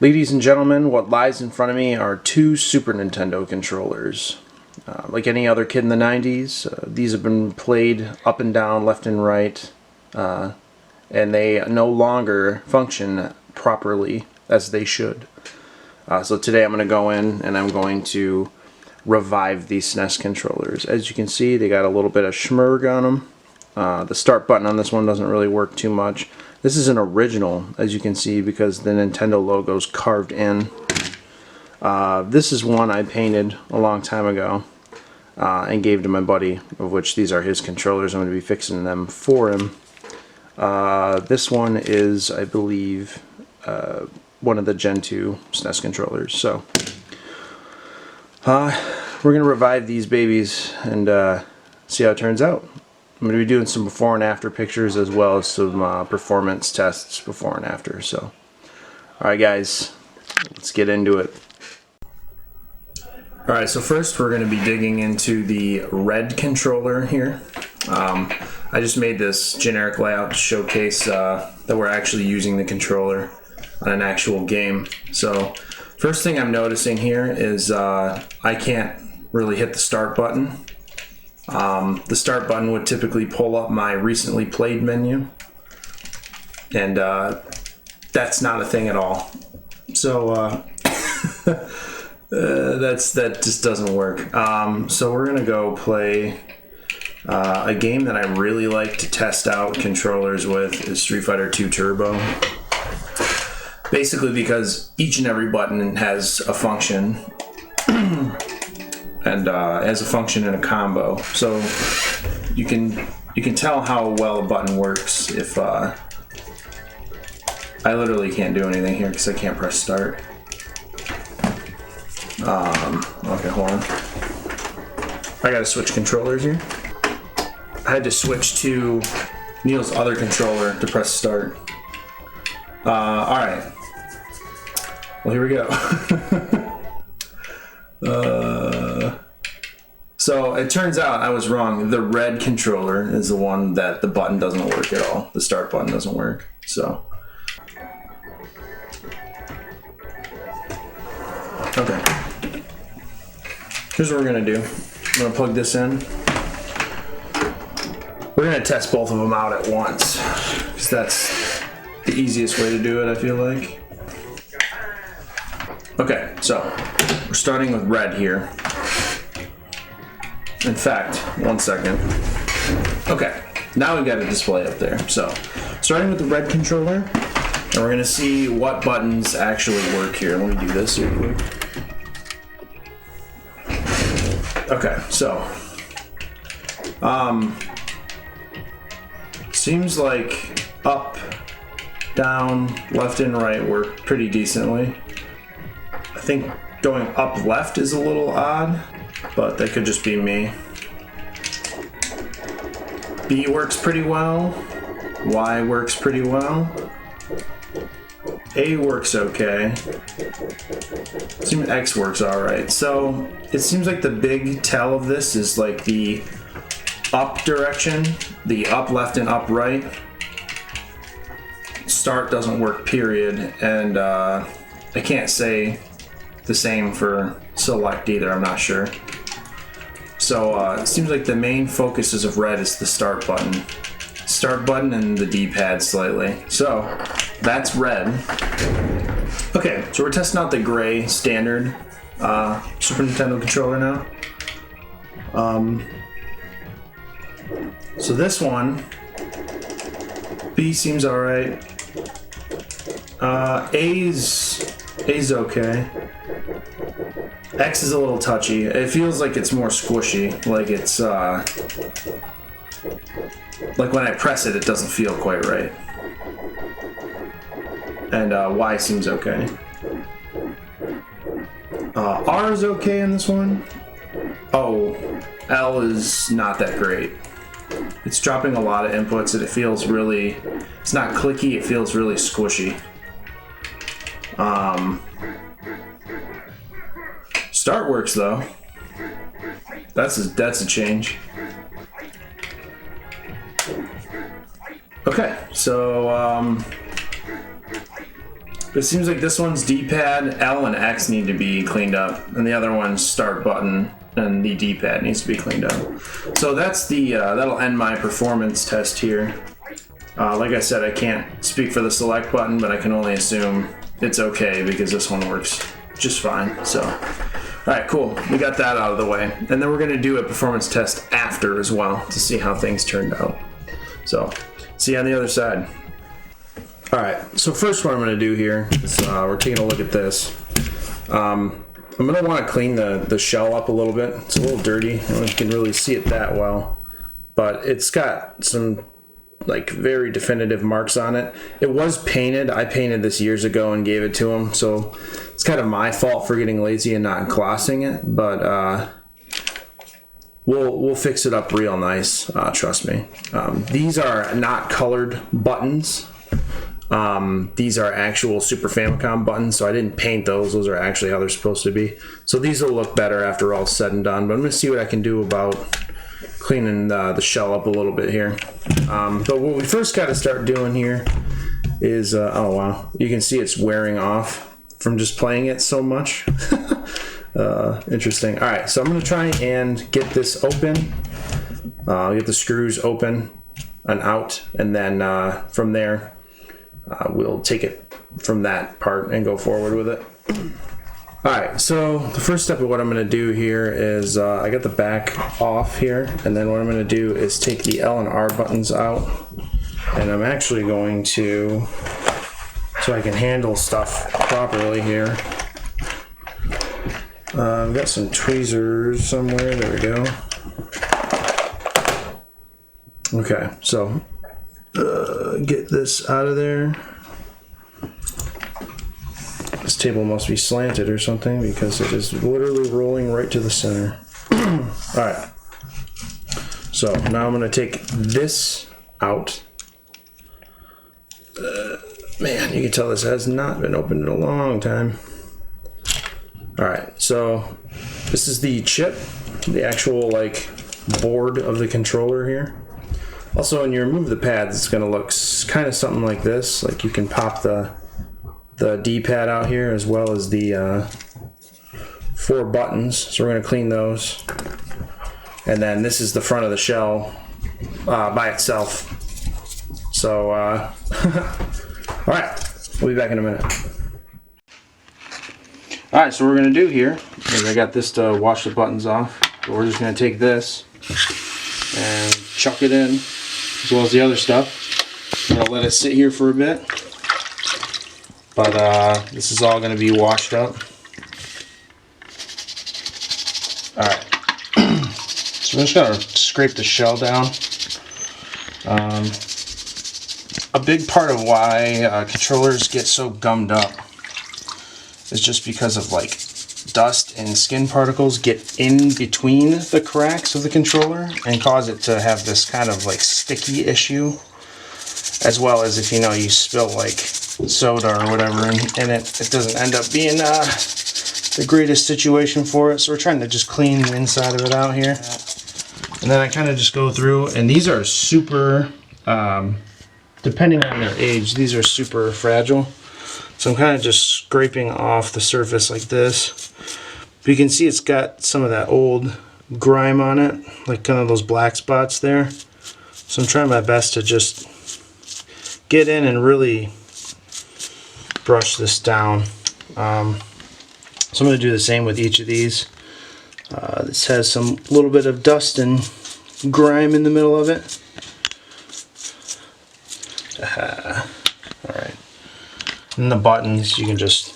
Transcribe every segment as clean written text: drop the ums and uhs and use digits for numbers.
Ladies and gentlemen, what lies in front of me are two Super Nintendo controllers. Like any other kid in the 90s, these have been played up and down, left and right, and they no longer function properly as they should. So today I'm going to go in and I'm going to revive these SNES controllers. As you can see, they got a little bit of schmurg on them. The start button on this one doesn't really work too much. This is an original, as you can see, because the Nintendo logo is carved in. This is one I painted a long time ago and gave to my buddy, of which these are his controllers. I'm going to be fixing them for him. This one is, I believe, one of the Gen 2 SNES controllers. So we're going to revive these babies and see how it turns out. I'm going to be doing some before and after pictures as well as some performance tests before and after. So, alright guys, let's get into it. Alright, so first we're going to be digging into the red controller here. I just made this generic layout to showcase that we're actually using the controller on an actual game. So, first thing I'm noticing here is I can't really hit the start button. The start button would typically pull up my recently played menu, and that's not a thing at all. So that just doesn't work. So we're gonna go play a game that I really like to test out controllers with is Street Fighter 2 Turbo. Basically because each and every button has a function. And as a function in a combo, so you can tell how well a button works if I literally can't do anything here because I can't press start. Okay, hold on. I gotta switch controllers here. I had to switch to Neil's other controller to press start. All right. Well, here we go. So it turns out I was wrong. The red controller is the one that the button doesn't work at all. The start button doesn't work. So, okay. Here's what we're gonna do. I'm gonna plug this in. We're gonna test both of them out at once, because that's the easiest way to do it, I feel like. Okay, so we're starting with red here. In fact, one second. Okay, now we've got a display up there. So, starting with the red controller, and we're gonna see what buttons actually work here. Let me do this real quick. Okay, so, seems like up, down, left, and right work pretty decently. I think going up left is a little odd, but that could just be me. B works pretty well. Y works pretty well. A works okay. Seems X works alright. So it seems like the big tell of this is like the up direction, the up left and up right. Start doesn't work, period. And I can't say the same for select either, I'm not sure. So it seems like the main focuses of red is the start button. Start button and the D-pad slightly. So that's red. Okay, so we're testing out the gray standard Super Nintendo controller now. So this one, B seems alright. A's okay. X is a little touchy. It feels like it's more squishy. Like it's, like when I press it, it doesn't feel quite right. And Y seems okay. R is okay in this one. Oh, L is not that great. It's dropping a lot of inputs and it feels really, it's not clicky, it feels really squishy. Start works though. That's a change. Okay, so It seems like this one's D-pad, L and X need to be cleaned up, and the other one's start button and the D-pad needs to be cleaned up. So that's the that'll end my performance test here. Like I said, I can't speak for the select button, but I can only assume it's okay because this one works just fine. So, all right, cool. We got that out of the way, and then we're gonna do a performance test after as well to see how things turned out. So, see you on the other side. All right, so first what I'm gonna do here is we're taking a look at this. I'm gonna wanna clean the shell up a little bit. It's a little dirty. I don't know if you can really see it that well, but it's got some like very definitive marks on it. It was painted. I painted this years ago and gave it to him, so it's kind of my fault for getting lazy and not glossing it, but we'll fix it up real nice, trust me. These are not colored buttons. These are actual Super Famicom buttons, so I didn't paint those. Those are actually how they're supposed to be. So these will look better after all said and done, but I'm going to see what I can do about cleaning the shell up a little bit here. But what we first got to start doing here is, oh wow, you can see it's wearing off from just playing it so much. Interesting. All right, so I'm going to try and get this open, get the screws open and out, and then from there, we'll take it from that part and go forward with it. Alright, so the first step of what I'm going to do here is I got the back off here, and then what I'm going to do is take the L and R buttons out, and I'm actually going to, so I can handle stuff properly here. I've got some tweezers somewhere, there we go. Okay, so get this out of there. This table must be slanted or something because it is literally rolling right to the center. Alright, so now I'm going to take this out. Man, you can tell this has not been opened in a long time. Alright, so this is the chip, the actual like board of the controller here. Also, when you remove the pads, it's going to look kind of something like this. Like you can pop the D-pad out here as well as the 4 buttons. So we're going to clean those. And then this is the front of the shell by itself. So, all right, we'll be back in a minute. All right, so what we're going to do here is I got this to wash the buttons off. But we're just going to take this and chuck it in, as well as the other stuff. I'm going to let it sit here for a bit. But this is all going to be washed up. Alright. So we're just going to scrape the shell down. A big part of why controllers get so gummed up is just because of like dust and skin particles get in between the cracks of the controller and cause it to have this kind of like sticky issue, as well as if you spill like soda or whatever and it doesn't end up being the greatest situation for it. So we're trying to just clean the inside of it out here, and then I kind of just go through, and these are super depending on their age, these are super fragile. So I'm kind of just scraping off the surface like this. But you can see it's got some of that old grime on it, like kind of those black spots there. So I'm trying my best to just get in and really brush this down. So I'm going to do the same with each of these. This has some little bit of dust and grime in the middle of it. Alright. And the buttons, you can just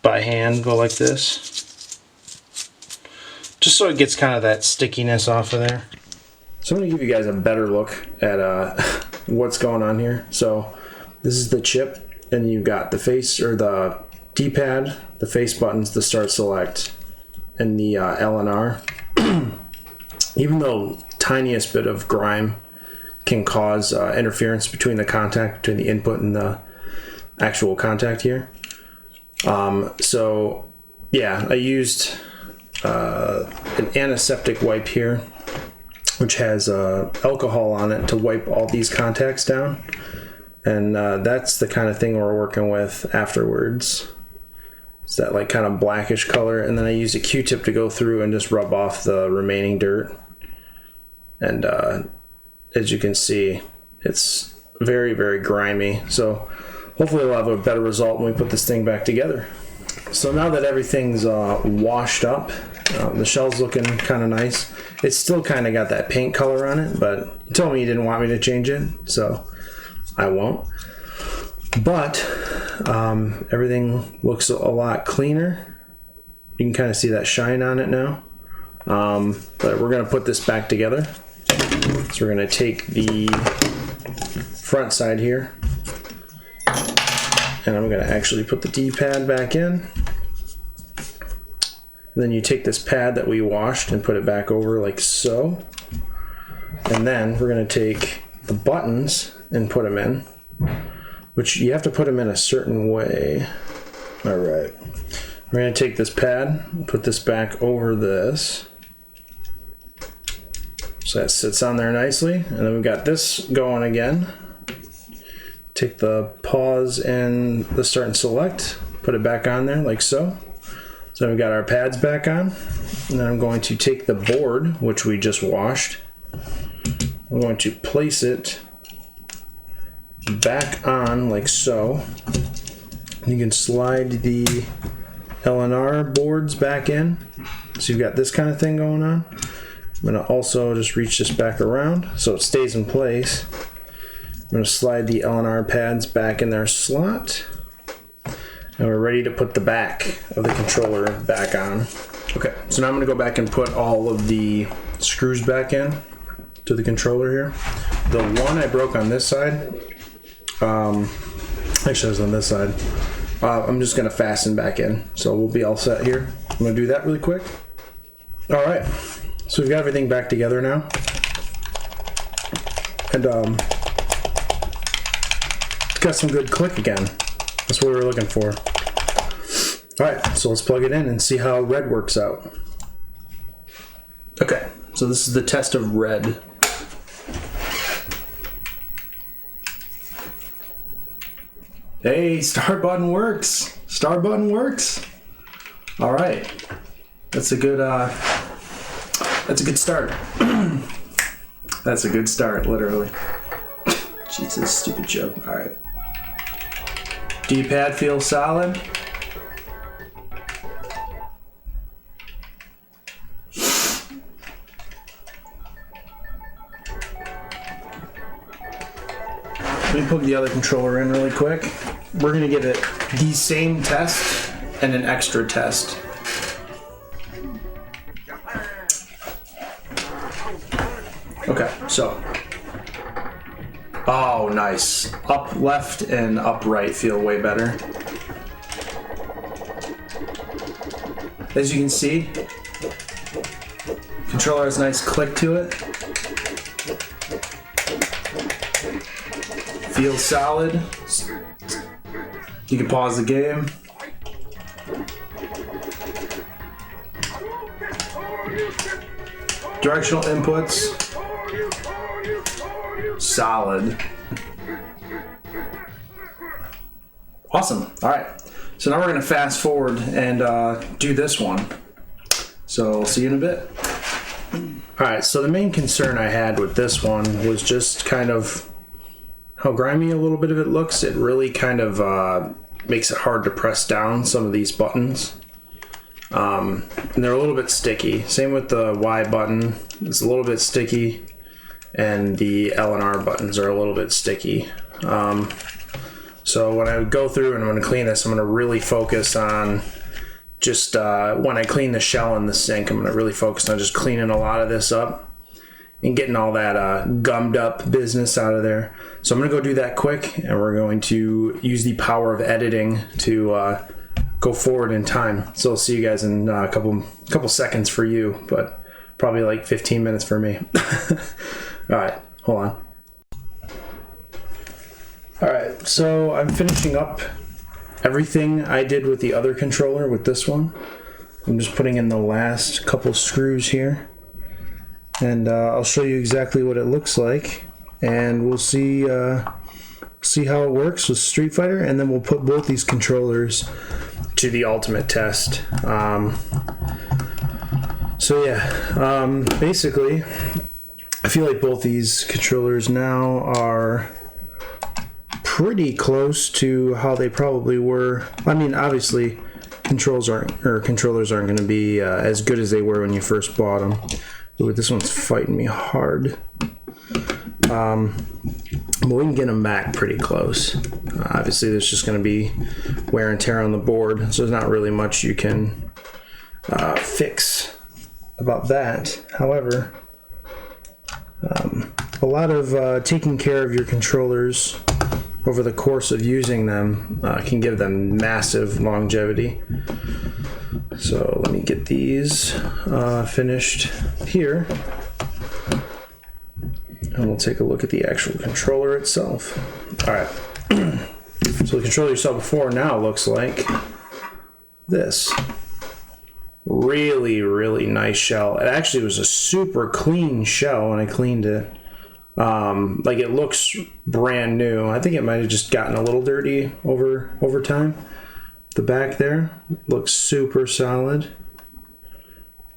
by hand go like this, just so it gets kind of that stickiness off of there. So I'm going to give you guys a better look at what's going on here. So this is the chip, and you've got the face, or the D-pad, the face buttons, the start select, and the L and R. Even though tiniest bit of grime can cause interference between the contact, between the input and the actual contact here. So yeah, I used an antiseptic wipe here, which has alcohol on it to wipe all these contacts down. And that's the kind of thing we're working with afterwards. It's that like kind of blackish color, and then I use a Q-tip to go through and just rub off the remaining dirt. And as you can see, it's very, very grimy. So hopefully we'll have a better result when we put this thing back together. So now that everything's washed up, the shell's looking kind of nice. It's still kind of got that paint color on it, but you told me you didn't want me to change it, so I won't. But everything looks a lot cleaner. You can kind of see that shine on it now. But we're going to put this back together. So we're going to take the front side here, and I'm going to actually put the D-pad back in. And then you take this pad that we washed and put it back over like so. And then we're going to take the buttons and put them in, which you have to put them in a certain way. All right. We're going to take this pad and put this back over this. So that sits on there nicely. And then we've got this going again. Take the pause and the start and select, put it back on there like so. So we've got our pads back on. And then I'm going to take the board, which we just washed. I'm going to place it back on like so. You can slide the L&R boards back in. So you've got this kind of thing going on. I'm going to also just reach this back around so it stays in place. I'm going to slide the L&R pads back in their slot. And we're ready to put the back of the controller back on. Okay, so now I'm going to go back and put all of the screws back in to the controller here. The one I broke on this side, actually it was on this side, I'm just going to fasten back in. So we'll be all set here. I'm going to do that really quick. All right, so we've got everything back together now. And it's got some good click again. That's what we were looking for. All right, so let's plug it in and see how red works out. Okay, so this is the test of red. Hey, start button works. Start button works. All right, that's a good start. That's a good start, literally. Jesus, stupid joke. All right. D-pad feels solid. Let me plug the other controller in really quick. We're going to get the same test and an extra test. Okay, so. Oh, nice. Up left and up right feel way better. As you can see, controller has a nice click to it. Feels solid. You can pause the game. Directional inputs. Solid. Awesome. All right. So now we're going to fast forward and do this one. So I'll see you in a bit. All right. So the main concern I had with this one was just kind of how grimy a little bit of it looks. It really kind of makes it hard to press down some of these buttons. And they're a little bit sticky. Same with the Y button. It's a little bit sticky. And the L and R buttons are a little bit sticky. So when I go through and I'm going to clean this, I'm going to really focus on just when I clean the shell in the sink, I'm going to really focus on just cleaning a lot of this up and getting all that gummed up business out of there. So I'm going to go do that quick, and we're going to use the power of editing to go forward in time. So I'll see you guys in a couple seconds for you, but probably like 15 minutes for me. All right, hold on. All right, so I'm finishing up everything I did with the other controller with this one. I'm just putting in the last couple screws here, and I'll show you exactly what it looks like, and we'll see see how it works with Street Fighter, and then we'll put both these controllers to the ultimate test. So yeah, basically, I feel like both these controllers now are pretty close to how they probably were. I mean, obviously, controllers aren't going to be as good as they were when you first bought them. Ooh, this one's fighting me hard. But we can get them back pretty close. Obviously, there's just going to be wear and tear on the board, so there's not really much you can fix about that. However, a lot of taking care of your controllers over the course of using them can give them massive longevity. So let me get these finished here, and we'll take a look at the actual controller itself. All right, so the controller you saw before now looks like this. Really, really nice shell. It actually was a super clean shell when I cleaned it. Like, it looks brand new. I think it might have just gotten a little dirty over time. The back there looks super solid.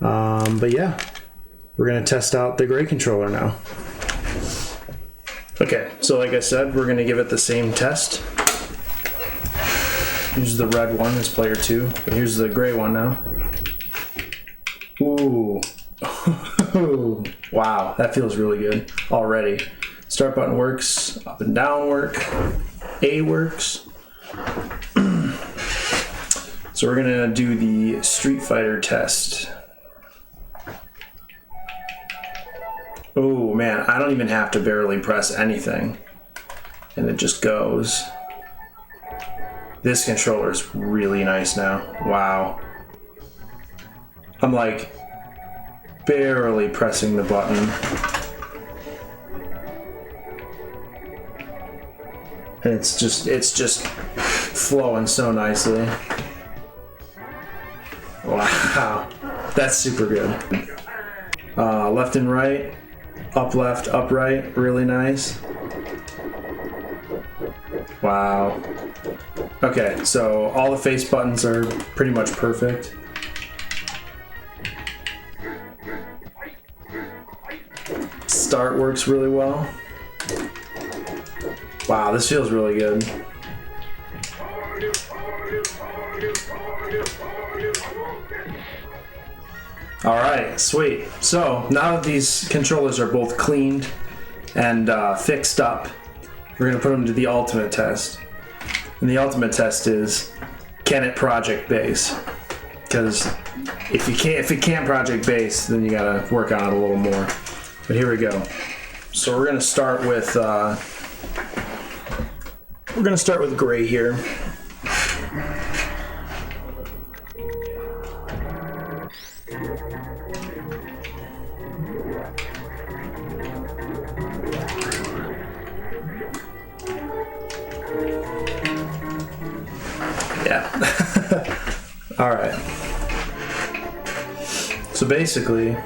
But yeah, we're gonna test out the gray controller now. Okay, so like I said, we're gonna give it the same test. Use the red one as player 2, but here's the gray one now. Ooh. Wow, that feels really good already. Start button works, up and down work, A works. So we're gonna do the Street Fighter test. Oh man, I don't even have to barely press anything, and it just goes. This controller is really nice now. Wow. I'm like barely pressing the button. And it's just flowing so nicely. Wow, that's super good. Left and right, up left, up right, really nice. Wow. Okay, so all the face buttons are pretty much perfect. Start works really well. Wow, this feels really good. All right, sweet. So now that these controllers are both cleaned and fixed up, we're gonna put them to the ultimate test. And the ultimate test is, can it project base? Because if it can't project base, then you gotta work on it a little more. But here we go. So we're gonna start with gray here. Yeah. All right. So basically,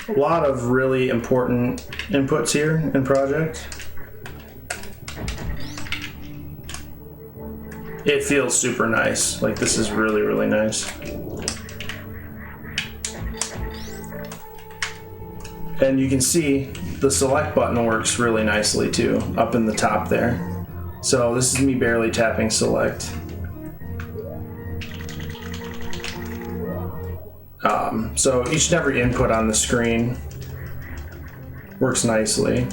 a lot of really important inputs here in project. It feels super nice. Like, this is really, really nice. And you can see the select button works really nicely too, up in the top there. So this is me barely tapping select. So each and every input on the screen works nicely.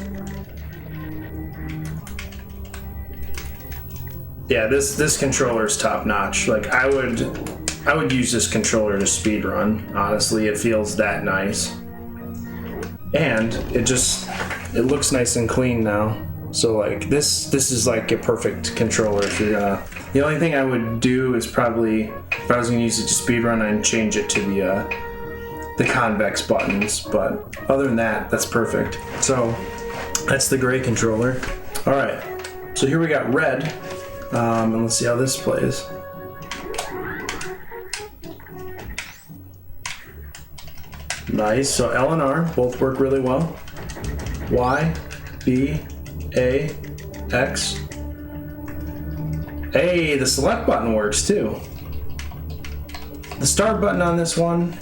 Yeah, this controller is top notch. Like, I would use this controller to speedrun. Honestly, it feels that nice. And it looks nice and clean now. So like this is like a perfect controller if you're gonna. The only thing I would do is probably, if I was gonna use it to speedrun, I'd change it to the convex buttons. But other than that, that's perfect. So that's the gray controller. All right. So here we got red, and let's see how this plays. Nice. So L and R both work really well. Y, B, A, X. Hey, the select button works too. The start button on this one,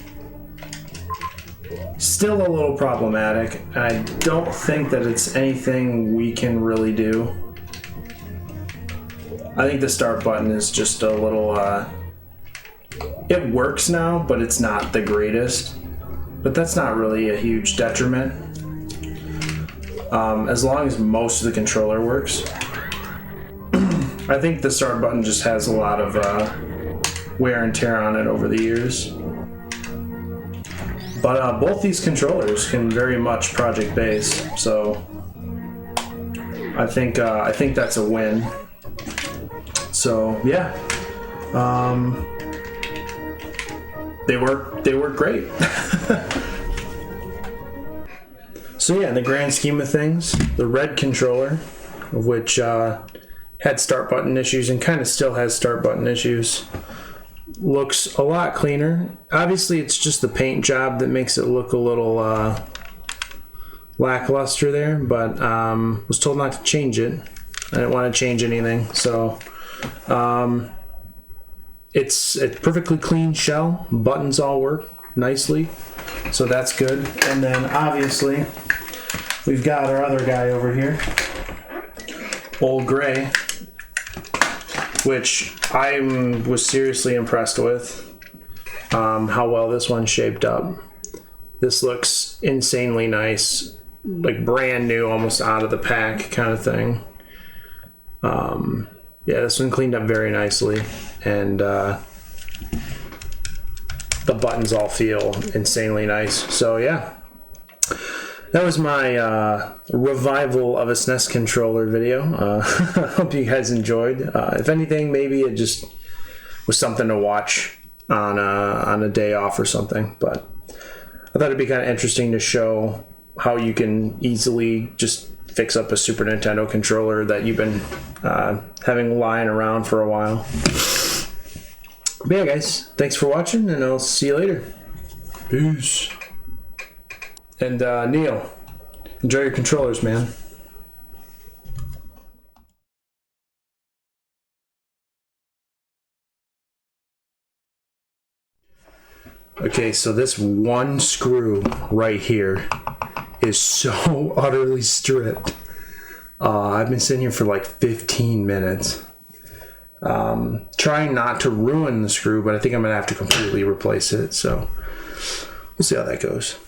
still a little problematic. I don't think that it's anything we can really do. I think the start button is just a little, it works now, but it's not the greatest. But that's not really a huge detriment. As long as most of the controller works. I think the start button just has a lot of wear and tear on it over the years. But both these controllers can very much project base, so I think that's a win. So yeah, they work great. So yeah, in the grand scheme of things, the red controller, of which had start button issues and kind of still has start button issues, looks a lot cleaner. Obviously, it's just the paint job that makes it look a little lackluster there, but was told not to change it. I didn't want to change anything, so it's a perfectly clean shell. Buttons all work nicely, so that's good. And then obviously, we've got our other guy over here, Old Gray, which I was seriously impressed with how well this one shaped up. This looks insanely nice, like brand new, almost out of the pack kind of thing. Yeah, this one cleaned up very nicely, and the buttons all feel insanely nice. So yeah, that was my revival of a SNES controller video. I hope you guys enjoyed. If anything, maybe it just was something to watch on a day off or something. But I thought it'd be kind of interesting to show how you can easily just fix up a Super Nintendo controller that you've been having lying around for a while. But yeah, guys, thanks for watching, and I'll see you later. Peace. And Neil, enjoy your controllers, man. Okay, so this one screw right here is so utterly stripped. I've been sitting here for like 15 minutes. Trying not to ruin the screw, but I think I'm gonna have to completely replace it, so we'll see how that goes.